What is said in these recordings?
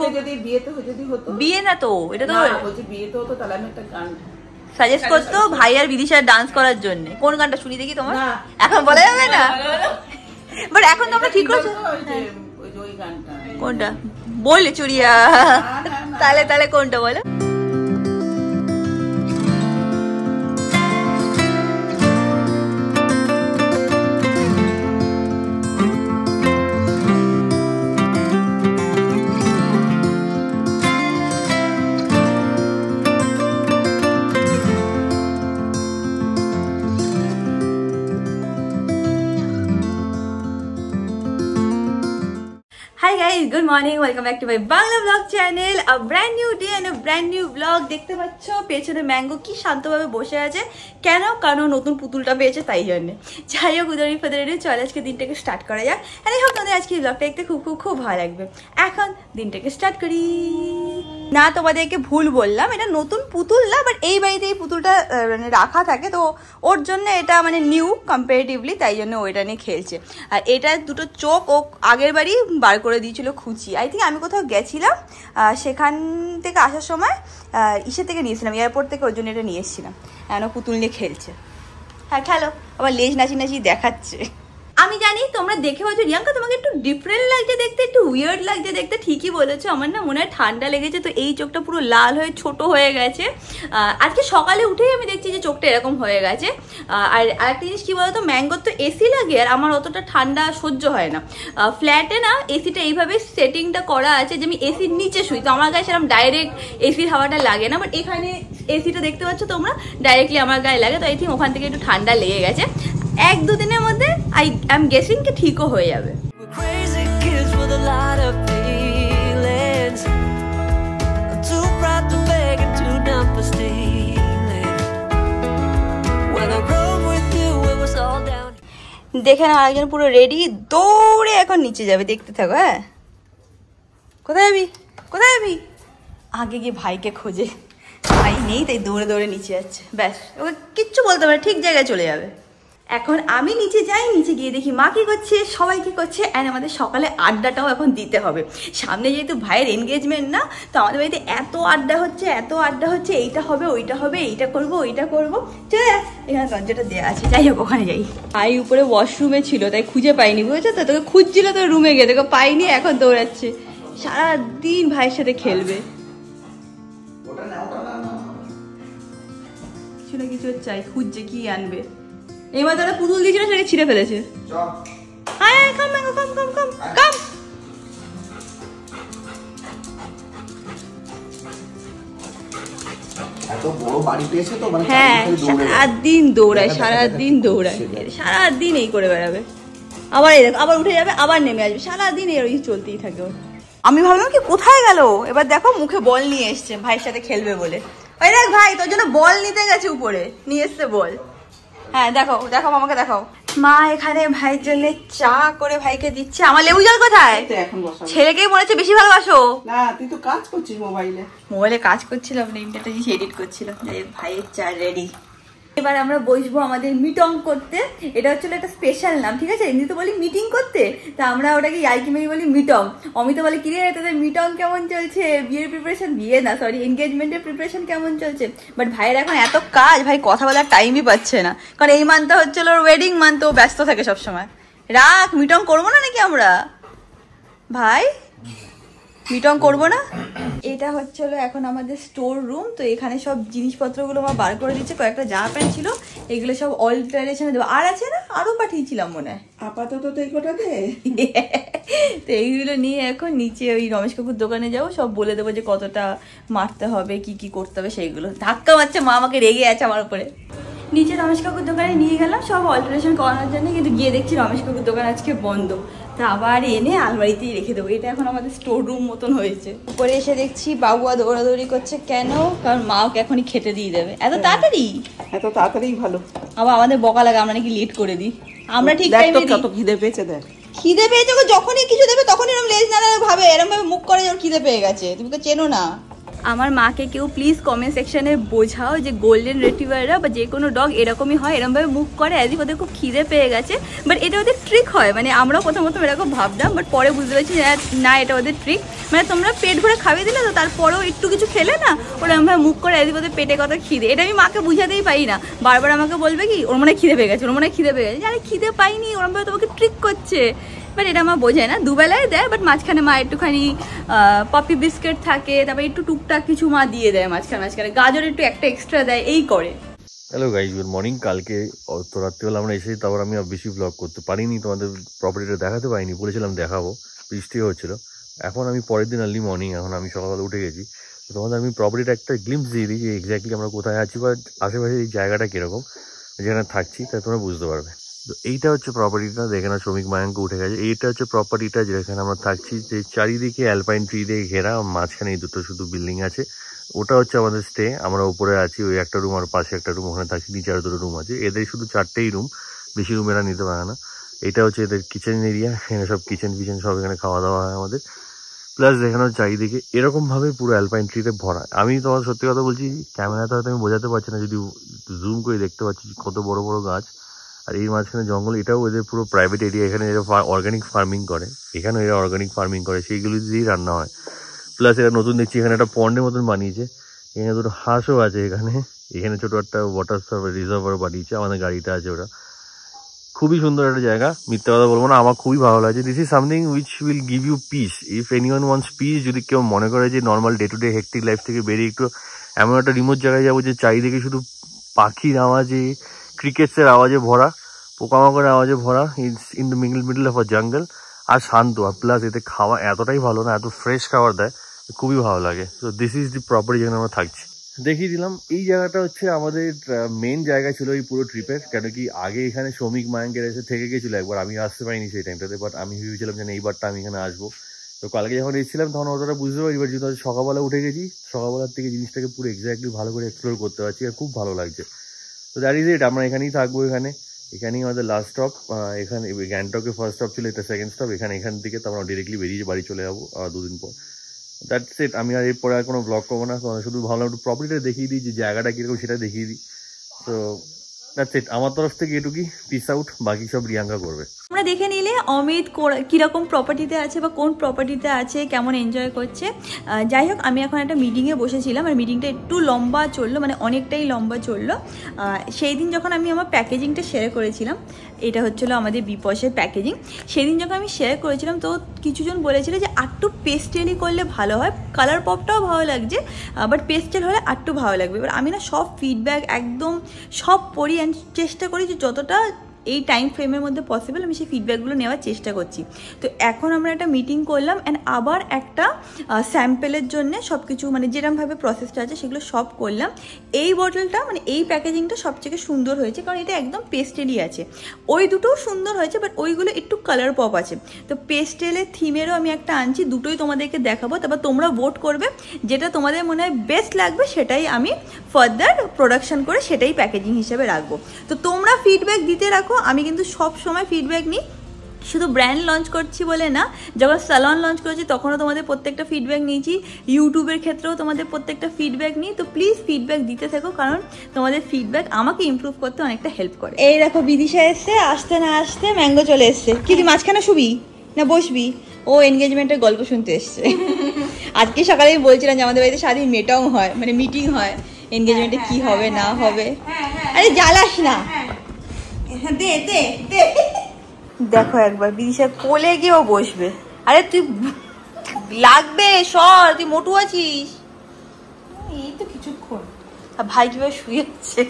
খুব যদি বিয়েতে যদি হতো, বিয়ে না তো এটা তো বলছি বিয়েতে হতো তাহলে আমি একটা গান সাজেস্ট করতো ভাই আর বিদিশার ডান্স করার জন্য। কোন গানটা শুনি দেখি তোমার? এখন বলা যাবে না, বাট এখন তো আমরা ঠিক করছো। ওই গানটা কোনটা বললে চুরিয়া? তাহলে কোনটা বলো? Hi guys, good morning, welcome back to my Bangla vlog channel. A brand new day and a brand new vlog. দেখতে পাচ্ছ পেছনে ম্যাঙ্গো কি শান্তভাবে বসে আছে, কেন? কারণ নতুন পুতুলটা পেয়েছে তাই জন্য। যাই হোক, উদারি ফেদারি চলে আজকে দিনটাকে স্টার্ট করা যাক। আর এই হোক তোমাদের আজকে ব্লগটা দেখতে খুব খুব খুব ভালো লাগবে। এখন দিনটাকে স্টার্ট করি। না তোমাদেরকে ভুল বললাম, এটা নতুন পুতুল না, বাট এই বাড়িতে এই পুতুলটা মানে রাখা থাকে, তো ওর জন্য এটা মানে নিউ কম্পারেটিভলি, তাই জন্য ওইটা নিয়ে খেলছে। আর এটা দুটো চোখ ও আগের বাড়ি বার করে দিয়েছিল খুঁচি। আই থিঙ্ক আমি কোথাও গেছিলাম, সেখান থেকে আসার সময় ইসের থেকে নিয়েছিলাম, এয়ারপোর্ট থেকে, ওর জন্য এটা নিয়ে এসেছিলাম। এখন পুতুল নিয়ে খেলছে। হ্যাঁ খেলো, আবার লেজ নাচি নাচি দেখাচ্ছে। আমি জানি তোমরা দেখে বলছো রিয়াঙ্কা তোমাকে একটু ডিফারেন্ট লাগছে দেখতে, একটু উইয়ার্ড লাগছে দেখতে। ঠিকই বলেছো, আমার না মনে হয় ঠান্ডা লেগেছে, তো এই চোখটা পুরো লাল হয়ে ছোট হয়ে গেছে। আজকে সকালে উঠেই আমি দেখছি যে চোখটা এরকম হয়ে গেছে। আর আরেকটা জিনিস কী বলতো, ম্যাঙ্গোর তো এসি লাগে, আর আমার অতটা ঠান্ডা সহ্য হয় না। ফ্ল্যাটে না এসিটা এইভাবে সেটিংটা করা আছে যে আমি এসির নিচে শুই, তো আমার গায়ে সেরকম ডাইরেক্ট এসির হাওয়াটা লাগে না, বাট এখানে এসিটা দেখতে পাচ্ছ তোমরা ডাইরেক্টলি আমার গায়ে লাগে, তো আই থিঙ্ক ওখান থেকে একটু ঠান্ডা লেগে গেছে। এক দুদিনের মধ্যে আই এম গেসিং কি ঠিকও হয়ে যাবে। দেখে না আরেকজন পুরো রেডি, দৌড়ে এখন নিচে যাবে, দেখতে থাকো। হ্যাঁ কোথায় যাবি, কোথায় যাবি? আগে গিয়ে ভাইকে খোঁজে, ভাই নেই তাই দৌড়ে দৌড়ে নিচে যাচ্ছে। ব্যাস, ওকে কিচ্ছু বলতে পারে, ঠিক জায়গায় চলে যাবে। এখন আমি নিচে যাই, নিচে গিয়ে দেখি মা কী করছে, সবাই কী করছে, অ্যান্ড আমাদের সকালে আড্ডাটাও এখন দিতে হবে। সামনে যেহেতু ভাইয়ের এনগেজমেন্ট না, তো আমাদের বাড়িতে এত আড্ডা হচ্ছে, এইটা হবে ওইটা হবে, এইটা করবো ওইটা করবো। চলে এখানে দরজাটা দেওয়া আছে, যাই হোক ওখানে যাই। ভাই উপরে ওয়াশরুমে ছিল তাই খুঁজে পাইনি, বুঝেছো তো? তোকে খুঁজছিল তোর রুমে গিয়ে, তোকে পাইনি, এখন দৌড়াচ্ছে। সারাদিন ভাইয়ের সাথে খেলবে, কিছু না কিছু চাই, খুঁজছে কি আনবে। এবার তারা পুতুল দিয়েছিল, সেটাকে ছিঁড়ে ফেলেছে। হ্যাঁ কাম ম্যাঙ্গো, কাম কাম কাম কাম। এত বড় বাড়ি পেয়েছে তো, মানে হ্যাঁ সারাদিন দৌড়ায়, সারাদিন এই করে বেড়াবে। আবার এই দেখো, আবার উঠে যাবে, আবার নেমে আসবে, সারাদিন এই চলতেই থাকে। আমি ভাবলাম কি কোথায় গেল, এবার দেখো মুখে বল নিয়ে এসছে ভাইয়ের সাথে খেলবে বলে। ওই দেখ ভাই তোর জন্য বল নিতে গেছে, উপরে নিয়ে এসছে বল। হ্যাঁ দেখো দেখো, মামাকে দেখাও। মা এখানে ভাইয়ের জন্য চা করে ভাইকে দিচ্ছে। আমার লেবু জল কোথায়? ছেলেকেই মনে হচ্ছে বেশি ভালোবাসো। না তুই তো কাজ করছিস মোবাইলে কাজ করছিলাম, একটা জিনিস এডিট করছিলাম। ভাইয়ের চা রেডি। এবার আমরা বসবো আমাদের মিটং করতে। এটা হচ্ছে একটা স্পেশাল নাম, ঠিক আছে? এমনি তো বলি মিটিং করতে, তা আমরা ওটাকে ইয়ার্কি মেরি বলি মিটং। অমিত বলে কিরে তোদের মিটং কেমন চলছে, বিয়ের প্রিপারেশন, এনগেজমেন্টের প্রিপারেশন কেমন চলছে। বাট ভাইয়ের এখন এত কাজ, ভাই কথা বলার টাইমই পাচ্ছে না, কারণ এই মান্থটা হচ্ছে ওর ওয়েডিং মান্থ, ও ব্যস্ত থাকে সবসময়। রাখ, মিটং করবো না নাকি আমরা? ভাই মিটং করবো না? এটা হচ্ছে এখন আমাদের স্টোর রুম, তো এখানে সব জিনিসপত্রগুলো আমার বার করে দিচ্ছে। কয়েকটা জামা প্যান্ট ছিল, এগুলো সব অল্টারেশনে দেবো। আর আছে না, আরও পাঠিয়েছিলাম মনে হয়, আপাতত তো এই কটা দে। তো এইগুলো নিয়ে এখন নিচে ওই রমেশ কাকুর দোকানে যাবো, সব বলে দেবো যে কতটা মারতে হবে, কি কি করতে হবে সেইগুলো। ধাক্কা মারছে মা, আমাকে রেগে আছে আমার উপরে। নিচে রমেশ কাকুর দোকানে নিয়ে গেলাম সব অল্টারেশন করানোর জন্য, কিন্তু গিয়ে দেখছি রমেশ কাকুর দোকান আজকে বন্ধ। তা আবার এনে আলমারিতেই রেখে দেবো। এটা এখন আমাদের স্টোর রুম মতন হয়েছে। উপরে এসে দেখছি বাবুয়া দৌড়াদৌড়ি করছে, কেন? কারণ মা ওকে এখনই খেতে দিয়ে দেবে। এত তাড়াতাড়ি ভালো। আবার আমাদের বকা লাগে, আমরা নাকি লেট করে দিই। আমরা ঠিক টাইমে দিই। কত খিদে পেয়েছে দেখ, খিদে পেয়েছে, যখনই কিছু দেবে তখনই এরকম লেজ না ভাবে, এরকম ভাবে মুখ করে, যখন খিদে পেয়ে গেছে। তুমি তো চেনো না। আমার মাকে কেউ প্লিজ কমেন্ট সেকশনে বোঝাও যে গোল্ডেন রিট্রিভাররা বা যে কোনো ডগ এরকমই হয়, এরকমভাবে মুখ করে অ্যাজ ইফ ওদের খুব খিদে পেয়ে গেছে। বাট এটা ওদের ট্রিক হয়, মানে আমরাও প্রথমত এরকম ভাবতাম, বাট পরে বুঝতে পারছি যে না এটা ওদের ট্রিক। মানে তোমরা পেট ভরে খাইয়ে দিলে তো তারপরেও একটু কিছু খেলে না ওরা এরকমভাবে মুখ করে অ্যাজ ইফ ওদের পেটে কত খিদে। এটা আমি মাকে বুঝাতেই পারি না, বারবার আমাকে বলবে কি ওর মনে খিদে পেয়ে গেছে, ওর মনে খিদে পেয়ে গেছে। আরে খিদে পাইনি, ওরমভাবে তোমাকে ট্রিক করছে। বাট এটা আমার বোঝায় না, দুবেলায় দেয়, বাট মাঝখানে মা একটুখানি পপি বিস্কিট থাকে, তারপরে একটু টুকটাক কিছু মা দিয়ে দেয় মাঝখানে গাজর একটু একটা এক্সট্রা দেয়, এই করে। Hello guys, good morning. কালকে তো রাত্রিবেলা আমরা এসেছি, তারপর আমি বেশি ব্লগ করতে পারিনি, তোমাদের প্রপার্টিটা দেখাতে পারিনি, বলেছিলাম দেখাবো, বৃষ্টিও হচ্ছিলো। এখন আমি পরের দিন আর্লি মর্নিং, এখন আমি সকালবেলা উঠে গেছি, তো তোমাদের আমি প্রপার্টিটা একটা গ্লিম্পস দিয়ে দিই যে এক্স্যাক্টলি আমরা কোথায় আছি বা আশেপাশে এই জায়গাটা কীরকম, যেখানে থাকছি তাই তোমরা বুঝতে পারবে। তো এইটা হচ্ছে প্রপার্টিটা, দেখে না শ্রমিক মায়াঙ্ক উঠে গেছে। এইটা হচ্ছে প্রপার্টিটা যেখানে আমরা থাকছি, যে চারিদিকে অ্যালপাইন ট্রি দিয়ে ঘেরা, মাঝখানে এই দুটো শুধু বিল্ডিং আছে। ওটা হচ্ছে আমাদের স্টে, আমরা উপরে আছি, ওই একটা রুম আর পাশে একটা রুম, ওখানে থাকছি, নিচে আরো দুটো রুম আছে। এদের শুধু 4টেই রুম, বেশি রুম এরা নিতে পারে না। এটা হচ্ছে এদের কিচেন এরিয়া, এখানে সব কিচেন সব এখানে খাওয়া দাওয়া হয় আমাদের। প্লাস দেখানো চারিদিকে এরকমভাবে পুরো অ্যালপাইন ট্রিতে ভরা। আমি তোমার সত্যি কথা বলছি, ক্যামেরাতে হয়তো আমি বোঝাতে পারছি না, যদি জুম করে দেখতে পাচ্ছি কত বড় বড় গাছ, আর এই মাঝখানে জঙ্গল। এটাও এদের পুরো প্রাইভেট এরিয়া, এখানে এরা অর্গানিক ফার্মিং করে, এখানেও এরা অর্গানিক ফার্মিং করে, সেইগুলো দিয়েই রান্না হয়। প্লাস এরা নতুন দেখছি এখানে একটা পন্ডের মতন বানিয়েছে, এখানে দুটো হাঁসও আছে, এখানে ছোটো একটা ওয়াটার রিজার্ভার বানিয়েছে, আমাদের গাড়িটা আছে ওটা। খুবই সুন্দর একটা জায়গা, মিথ্যা কথা বলবো না, আমার খুবই ভালো লাগছে। This is something which will give you peace if anyone wants peace. যদি কেউ মনে করে যে normal day to day hectic life থেকে বেরিয়ে একটু এমন একটা রিমোট জায়গায় যাবো যে চারিদিকে শুধু পাখির আওয়াজে, ক্রিকেটসের আওয়াজে ভরা, পোকামাকড়ের আওয়াজে ভরা, in the middle of a জঙ্গল, আর শান্ত, আর প্লাস এতে খাওয়া এতটাই ভালো না, এত ফ্রেশ খাবার দেয়, খুবই ভালো লাগে। তো দিস ইজ দি প্রপার্টি যেখানে আমরা থাকছি। দেখিয়ে দিলাম এই জায়গাটা হচ্ছে আমাদের মেন জায়গা ছিল এই পুরো ট্রিপের, কেন কি আগে এখানে শ্রমিক মায়াঙ্কের এসে থেকে গেছিলো একবার, আমি আসতে পারিনি সেই টাইমটাতে, বাট আমি ভেবেছিলাম যে এইবারটা আমি এখানে আসবো। তো কালকে যখন এসেছিলাম তখন অতটা বুঝতে পারি, এবার যেহেতু সকালবেলা উঠে গেছি, সকালবেলার থেকে জিনিসটাকে পুরো এক্স্যাক্টলি ভালো করে এক্সপ্লোর করতে পারছি, আর খুব ভালো লাগছে। তো দ্যাট ইজ ইট, আমরা এখানেই থাকবো, এখানেই আমাদের লাস্ট স্টপ। এখানে গ্যাংটকে ফার্স্ট স্টপ ছিল, এটা সেকেন্ড স্টপ। এখান থেকে তো আমরা ডিরেক্টলি বেরিয়ে বাড়ি চলে যাবো 2 দিন পর। That's it. আমি আর এরপরে আর কোনো ব্লগ করবো না, শুধু ভাবলাম একটু প্রপার্টিটা দেখিয়ে দিই, যে জায়গাটা কীরকম সেটা দেখিয়ে দিই। তো দ্যাটস ইট, আমার তরফ থেকে এটুকুই, পিস আউট, বাকি সব রিয়াঙ্কা করবে। আমরা দেখে নিলে অমিত কীরকম প্রপার্টিতে আছে বা কোন প্রপার্টিতে আছে, কেমন এনজয় করছে। যাই হোক, আমি এখন একটা মিটিংয়ে বসেছিলাম, আর মিটিংটা একটু লম্বা চললো, মানে অনেকটাই লম্বা চললো। সেই দিন যখন আমি আমার প্যাকেজিংটা শেয়ার করেছিলাম, এটা হচ্ছিলো আমাদের বিপসের প্যাকেজিং, সেদিন যখন আমি শেয়ার করেছিলাম তো কিছুজন বলেছিল যে আরটু পেস্টেলই করলে ভালো হয়, কালার পপটাও ভালো লাগছে, বাট পেস্টেল হলে আরটু ভালো লাগবে। এবার আমি না সব ফিডব্যাক একদম সব পড়ি, অ্যান্ড চেষ্টা করি যে যতটা এই টাইম ফ্রেমের মধ্যে পসিবল আমি সেই ফিডব্যাকগুলো নেওয়ার চেষ্টা করছি। তো এখন আমরা একটা মিটিং করলাম, অ্যান্ড আবার একটা স্যাম্পেলের জন্য সব কিছু মানে যেরকমভাবে প্রসেসটা আছে সেগুলো সব করলাম। এই বটলটা মানে এই প্যাকেজিংটা সবথেকে সুন্দর হয়েছে, কারণ এটা একদম পেস্টেলই আছে। ওই দুটোও সুন্দর হয়েছে, বাট ওইগুলো একটু কালার পপ আছে। তো পেস্টেলের থিমেরও আমি একটা আনছি, দুটোই তোমাদেরকে দেখাবো, তারপর তোমরা ভোট করবে, যেটা তোমাদের মনে হয় বেস্ট লাগবে সেটাই আমি ফার্দার প্রোডাকশন করে সেটাই প্যাকেজিং হিসেবে রাখবো। তো তোমরা ফিডব্যাক দিতে রাখো, আমি কিন্তু সব সময় ফিডব্যাক নিই, শুধু ব্র্যান্ড লঞ্চ করছি বলে না, যখন স্যালন লঞ্চ করেছি তখনও তোমাদের প্রত্যেকটা ফিডব্যাক নিয়েছি, ইউটিউবের ক্ষেত্রেও তোমাদের প্রত্যেকটা ফিডব্যাক নিই। তো প্লিজ ফিডব্যাক দিতে থাকো, কারণ তোমাদের ফিডব্যাক আমাকে ইমপ্রুভ করতে অনেকটা হেল্প করে। এই দেখো বিদিশা এসছে, আসতে না আসতে ম্যাঙ্গো চলে এসছে। কি তুই মাঝখানে শুবি না বসবি? ও এনগেজমেন্টের গল্প শুনতে এসছে। আজকে সকালে আমি বলছিলাম যে আমাদের বাড়িতে সারাদিন মেটাও হয়, মানে মিটিং হয়, এনগেজমেন্টে কি হবে না হবে। আরে জ্বালাস না, দে দে দে। দেখো একবার বিদিশা কোলে গিয়েও বসবে। আরে তুই লাগবে সর, তুই মোটু আছিস। এই তো কিছুক্ষণ ভাই কিভাবে শুয়েছে।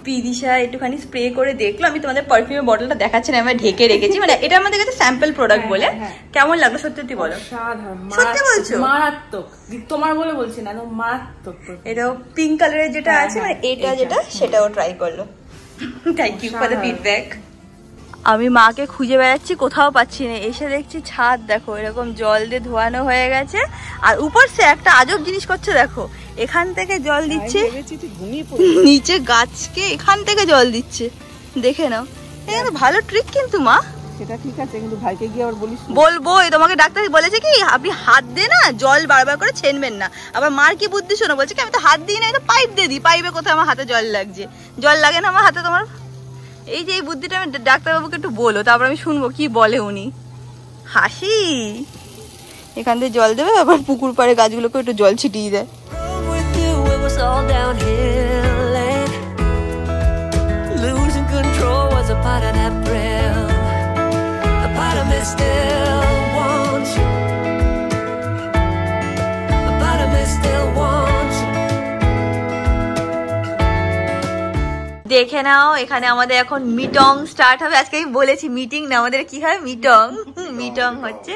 বিদিশা একটুখানি স্প্রে করে দেখলো, আমি তোমাদের পারফিউমের বটলটা দেখাচ্ছি না, আমি ঢেকে রেখেছি, মানে এটা আমাদের কাছে স্যাম্পল প্রোডাক্ট বলে। কেমন লাগলো সত্যি বলো? সত্যি বলছো? মারাত্মক, তোমার বলে বলছি না, মারাত্মক। এটাও পিঙ্ক কালারের যেটা আছে, মানে এটা যেটা সেটাও ট্রাই করলো। Thank you for the feedback. আমি মাকে খুঁজে বেড়াচ্ছি, কোথাও পাচ্ছি না। এসে দেখছি ছাদ দেখো এরকম জল দিয়ে ধোয়ানো হয়ে গেছে, আর উপর সে একটা আজব জিনিস করছে দেখো, এখান থেকে জল দিচ্ছে নিচে গাছকে, এখান থেকে জল দিচ্ছে, দেখে নাও। এটা ভালো ট্রিক কিন্তু মা। সেটা ঠিক আছে, কিন্তু ভাইকে গিয়ে আবার বলিস না। বলবো, তোমাকে ডাক্তার বলেছে কি আপনি হাত দিয়ে না জল বারবার করে ছেনবেন না। আবার মার কি বুদ্ধি শোনো, বলছে কি আমি তো হাত দিই না, এটা পাইপ দিয়ে দিই, পাইপে কোথায় আমার হাতে জল লাগছে, জল লাগে না আমার হাতে তোমার। এই যে এই বুদ্ধিটা আমি ডাক্তারবাবুকে একটু বলো, তারপর আমি শুনবো কি বলে উনি। হাসি, এখান থেকে জল দেবে, আবার পুকুর পাড়ে গাছগুলোকে একটু জল ছিটিয়ে দেয়। দেখে নাও, এখানে আমাদের এখন মিটং স্টার্ট হবে। আজকে আমি বলেছি মিটিং না, আমাদের কি হয় মিটং, মিটং হচ্ছে।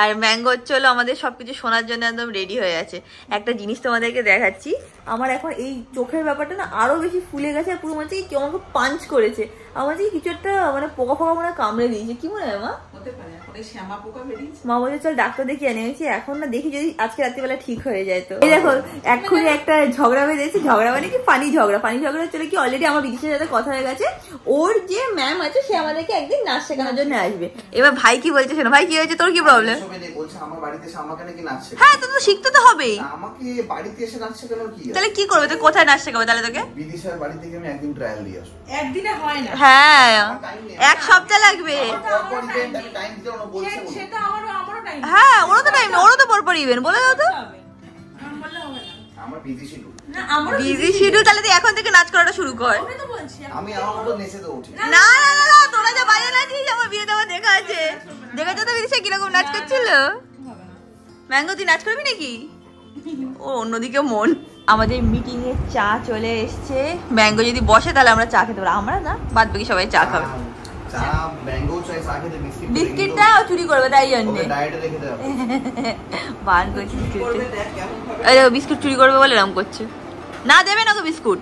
আর ম্যাঙ্গো হচ্ছে হলো আমাদের সবকিছু শোনার জন্য একদম রেডি হয়ে আছে। একটা জিনিস তোমাদেরকে দেখাচ্ছি, আমার এখন এই চোখের ব্যাপারটা না আরো বেশি ফুলে গেছে, আর পুরো মনে হচ্ছে কেউ আমাকে পাঞ্চ করেছে, আমার যে কিছু একটা মানে পোকা ফোকা মনে কামড়ে দিয়েছে। কি মনে হয় মা? মা বলছে চল ডাক্তার দেখি এনেছি, এখন না দেখি যদি আজকে রাত্রিবেলা ঠিক হয়ে যায়। তো এই দেখো এক্ষুনি একটা ঝগড়া হয়ে গেছে, ঝগড়া মানে কি পানি ঝগড়া, পানি ঝগড়া চলে কি অলরেডি আমার বিদেশের সাথে কথা হয়ে গেছে, ওর যে ম্যাম আছে সে আমাদেরকে একদিন নাচ শেখানোর জন্য আসবে। এবার ভাই কি বলছে শোনো, ভাই কি হয়েছে, তোর কি প্রবলেম? হ্যাঁ তো শিখতে তো হবেই, আমাকে বাড়িতে এসে নাচ শেখানোর কি? তাহলে কি করবে, তুই কোথায় নাচ শেখাবে তাহলে তোকে? বিদিশার বাড়ি থেকে আমি একদিন ট্রায়াল দিয়ে আসবো। একদিনে হয় না, হ্যাঁ এক সপ্তাহ লাগবে। হ্যাঁ ওরও তো টাইম, ওরও তো পরপর ইভেন্ট, বলে দাও তো। আমার বিজি শিডিউল, বিজি শিডিউল, তাহলে তুই এখন থেকে নাচ করাটা শুরু কর। আমি আমার মতো নেচে তো উঠি। না না না না, তোরা যা বাইরে নাচিস আমার বিয়েতে আমার দেখা আছে, দেখেছো তো বিদেশে কিরকম নাচ করছিল। ম্যাঙ্গো তুই নাচ করবি নাকি? ও অন্যদিকে মন। আমাদের মিটিং এর চা চলে এসছে, ম্যাঙ্গো যদি বসে তাহলে আমরা চা খেতে পারবো, আমরা না বাদ বাকি সবাই চা খাবে। বিস্কিটটা চুরি করবে তাই জন্য বান করছি, বিস্কুট চুরি করবে বলে এরকম করছে। না দেবে না গো বিস্কুট।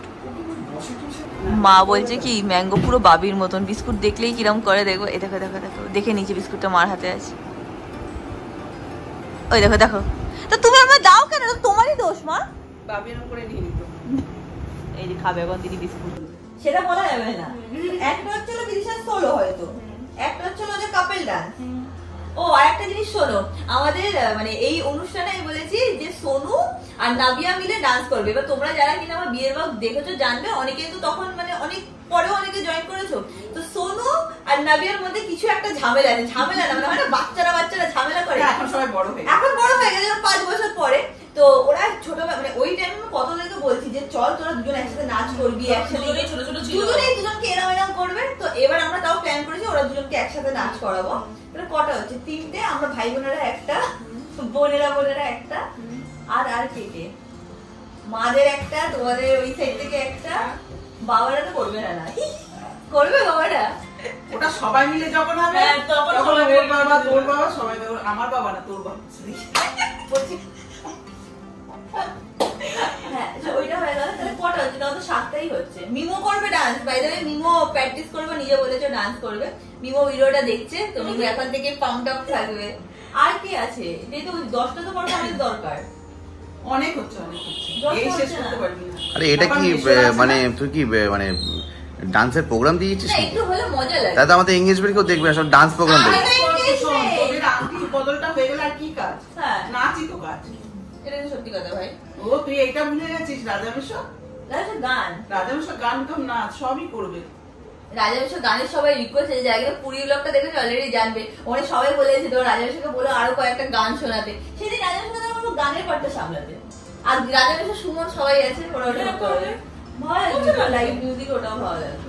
মা বলছে কি ম্যাঙ্গো পুরো বাবির মতন, বিস্কুট দেখলেই কিরম করে। দেখো এ দেখো দেখো দেখো, দেখে নিচে বিস্কুটটা মার হাতে আছে, ওই দেখো দেখো। তো তুমি আমার দাও কেন, তোমারই দোষ মা। বাবির করে নিয়ে নিত, এই যে খাবে এখন দিদি বিস্কুট, সেটা বলা যাবে না। একটা হচ্ছে বিদেশের সোলো, হয়তো একটা হচ্ছে ওদের কাপল ডান্স। ও আর একটা জিনিস শোনো, আমাদের মানে এই অনুষ্ঠানে আমি বলেছি যে সোনু আর নাবিয়া মিলে ডান্স করবে। এবার তোমরা যারা কিনা আমার বিয়ের ব্লগ দেখেছো জানবে, অনেকে তো তখন মানে অনেক পরেও অনেকে জয়েন করেছো। তো সোনু আর নাবিয়ার মধ্যে কিছু একটা ঝামেলা আছে, ঝামেলা না মানে বাচ্চারা ঝামেলা করে, এখন সবাই বড় হয়ে, এখন বড় হয়ে গেছে 5 বছর পরে। তো ওরা ছোট মানে ওই টাইমে আমি কতজনকে বলছি যে চল তোরা দুজন একসাথে নাচ করবি, একসাথে ছোট ছোট দুজনকে এরম এরম করবে। তো এবার আমরা তাও প্ল্যান করেছি ওরা দুজনকে একসাথে নাচ করাবো। কটা হচ্ছে, 3টে, আমরা ভাই বোনেরা একটা, বোনেরা একটা, আর আর কে মাদের একটা, তোমাদের ওই সাইড থেকে একটা, বাবারা তো করবে না, করবে বাবারা, ওটা সবাই মিলে যখন হবে তখন ওর বাবা তোর বাবা সবাই, আমার বাবা না তোর বাবা। হ্যাঁ ওইটা হয়ে গেল। তাহলে কটা হচ্ছে, তাহলে তো 7টাই হচ্ছে। মিমো করবে dance, by the way Mimo practice করবে, নিজে বলেছো ডান্স করবে। মিমো ভিডিওটা দেখছে তো মিমো এখন থেকে পাম্প আপ থাকবে। আর কি আছে, যেহেতু 10টা তো পড়া অনেক দরকার, অনেক হচ্ছে এই শেষ করতে পারবি না। আরে এটা কি মানে তুই কি মানে ডান্সের প্রোগ্রাম দিয়েছিস? না একটু হলে মজা লাগে, তাহলে আমাদের এনগেজমেন্ট কেউ দেখবে না, সব ডান্স প্রোগ্রাম দেখবে। তোদের আংটি বদলটা হয়ে গেল আর কি কাজ? হ্যাঁ নাচই তো কাজ। এটা তো সত্যি কথা ভাই। ও তুই এইটা ভুলে গেছিস, রাজামেশা গান তো নাচ সবই করবে। রাজামেশা গানের সবাই রিকোয়েস্ট আছে, জায়গায় পুরী ব্লগটা দেখেছো অলরেডি জানবে, ওখানে সবাই বলেছে তো রাজামেশাকে বলে আরো কয়েকটা গান শোনাতে। সেদিন রাজামেশা আমার গানের পার্টটা সামলাতে, আর রাজামেশা সুমন সবাই আছে, ওরা ওটা করবে, ভালো লাগবে, লাইভ মিউজিক ওটাও ভালো লাগবে।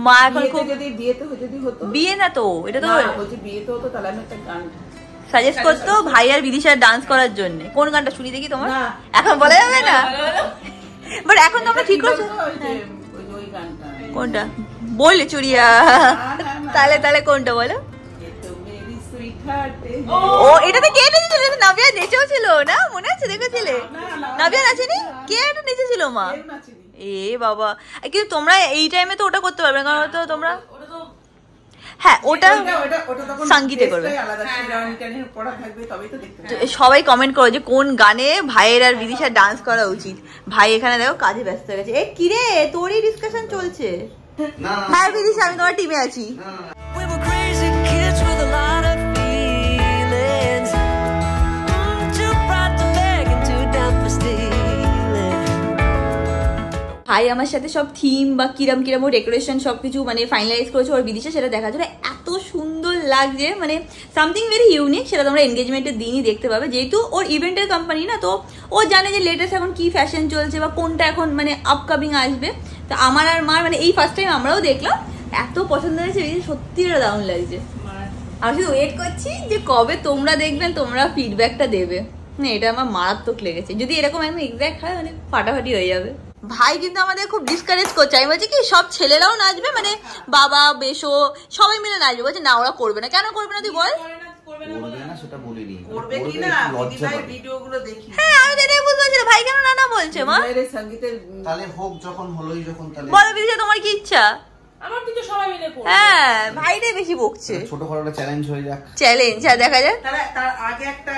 মা এখন যদি বিয়েতে যদি হতো, বিয়ে না তো এটা তো বলছি বিয়েতে হতো তাহলে আমি একটা গান সাজেস্ট করতো ভাই আর বিদিশার ডান্স করার জন্য। কোন গানটা শুনি দেখি তোমার? এখন বলা যাবে না, বাট এখন তোমরা ঠিক করছো। কোনটা বললে চুড়িয়া? তাহলে কোনটা বলো? ও এটাতে কে নেচেছিল? নাবিয়া নেচেও ছিল না, মনে আছে? দেখেছিলে নাবিয়া নাচেনি? কে এটা নেচেছিল মা? এ বাবা, কিন্তু তোমরা এই টাইমে তো ওটা করতে পারবে না, কারণ তো তোমরা হ্যাঁ ওটা সঙ্গীতে করবে। সবাই কমেন্ট করো যে কোন গানে ভাইয়ের আর বিদিশার ডান্স করা উচিত। ভাই এখানে দেখো কাজে ব্যস্ত হয়ে গেছে। এ কিরে তোরই ডিসকাশন চলছে? হ্যাঁ বিদিশা আমি তোমার টিমে আছি। ভাই আমার সাথে সব থিম বা কিরম কিরম ডেকোরেশন সবকিছু মানে ফাইনালাইজ করেছে ওর বিদিশা, সেটা দেখার জন্য এত সুন্দর লাগছে, মানে সামথিং ভেরি ইউনিক। সেটা তোমরা এনগেজমেন্টের দিনই দেখতে পাবে, যেহেতু ওর ইভেন্টের কোম্পানি না, তো ও জানে যে লেটেস্ট এখন কি ফ্যাশন চলছে বা কোনটা এখন মানে আপকামিং আসবে। তো আমার আর মার মানে এই ফার্স্ট টাইম আমরাও দেখলাম, এত পছন্দ হয়েছে, সত্যি দারুণ লাগছে। আমি শুধু ওয়েট করছি যে কবে তোমরা দেখবেন, তোমরা ফিডব্যাকটা দেবে। না এটা আমার মারাত্মক লেগেছে, যদি এরকম একদম এক্সাক্ট হয় মানে ফাটাফাটি হয়ে যাবে। ভাই কিন্তু আমাদের খুব ডিসকারেজ করছে, আমি বলছি কি সব ছেলেরাও নাচবে, মানে বাবা বেশো সবাই মিলে নাচবে, বলছে না ওরা করবে না। কেন করবে না তুই বল? হ্যাঁ আমি তো এটাই বুঝতে পারছি না, ভাই কেন না না বলছে মা? তাহলে হোক যখন হলোই যখন, তাহলে বলো বিদিশা তোমার কি ইচ্ছা? আমার কিন্তু সবাই মিলে করবে। হ্যাঁ ভাইটাই বেশি বকছে। ছোটখাটো একটা চ্যালেঞ্জ হয়ে যাক। চ্যালেঞ্জ, হ্যাঁ দেখা যাক। তার আগে একটা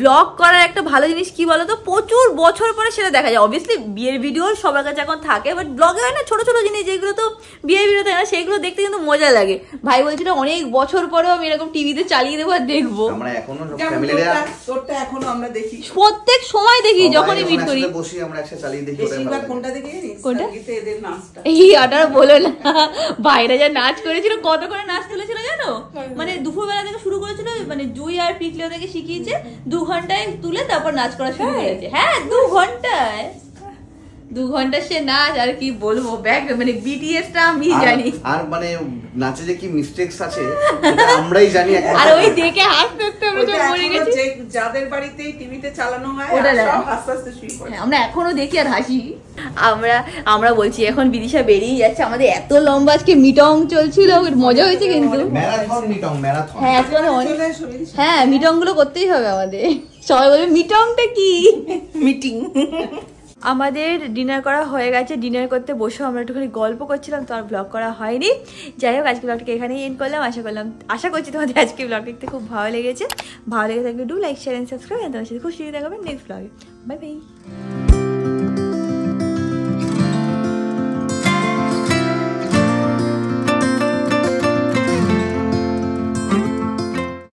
ব্লগ করার একটা ভালো জিনিস কি বলতো, প্রচুর বছর পরে সেটা দেখা যায়। অবভিয়াসলি বিয়ের ভিডিও সবার কাছে এখন থাকে, বাট ব্লগে হয় না ছোট ছোট জিনিস যেগুলো তো বিয়ের ভিডিও থাকে না, সেগুলো দেখতে কিন্তু মজা লাগে। ভাই বলছিল অনেক বছর পরেও আমি এরকম টিভিতে চালিয়ে দেবো আর দেখবো। আমরা এখনো ফ্যামিলিরা তোরটা এখনো আমরা দেখি, প্রত্যেক সময় দেখি, যখনই মিট করি বসি আমরা একসাথে চালিয়ে দেখি। বেশিরভাগ কোনটা দেখি? কোনটা? এদের নাচটা। এই আটার বলো না, বাইরে যা নাচ করেছিল, কত করে নাচ তুলেছিল জানো? মানে দুপুরবেলা থেকে শুরু করেছিল, মানে জুই আর পিকলিও থেকে শিখিয়েছে, 2 ঘন্টায় তুলে তারপর নাচ করা শুরু করেছে। হ্যাঁ 2 ঘন্টায়, 2 ঘন্টা সে নাচ। আর কি বলবো, ব্যাক মানে বিটিএসটা আমি জানি, আর মানে নাচে যে কি মিস্টেকস আছে সেটা আমরাই জানি। আর ওই দেখে হাসতে হাসতে আমরা সব মরে গেছি। যাদের বাড়িতে টিভিতে চালানো হয় ওটা সব হাসতে হাসতে শুয়ে পড়ে। আমরা এখনো দেখি আর হাসি। আমরা বলছি এখন বিদিশা বেরিয়ে যাচ্ছে, আমাদের এত লম্বা আজকে মিটং চলছিল, মজা হয়েছে কিন্তু। Marathon meeting, marathon. হ্যাঁ আজকে হ্যাঁ মিটং গুলো করতেই হবে আমাদের। সবাই বলবে মিটংটা কি? মিটিং। আমাদের ডিনার করা হয়ে গেছে, ডিনার করতে বসে আমরা একটুখানি গল্প করছিলাম, তো আর ব্লগ করা হয়নি। যাই হোক আজকে ব্লগটাকে এখানেই এন্ড করলাম। আশা করছি তোমাদের আজকে ব্লগ দেখতে খুব ভালো লেগেছে। ভালো লেগে থাকলে do like share and subscribe. তোমার সাথে খুশি দেখাবেন নেক্সট ব্লগে। Bye by.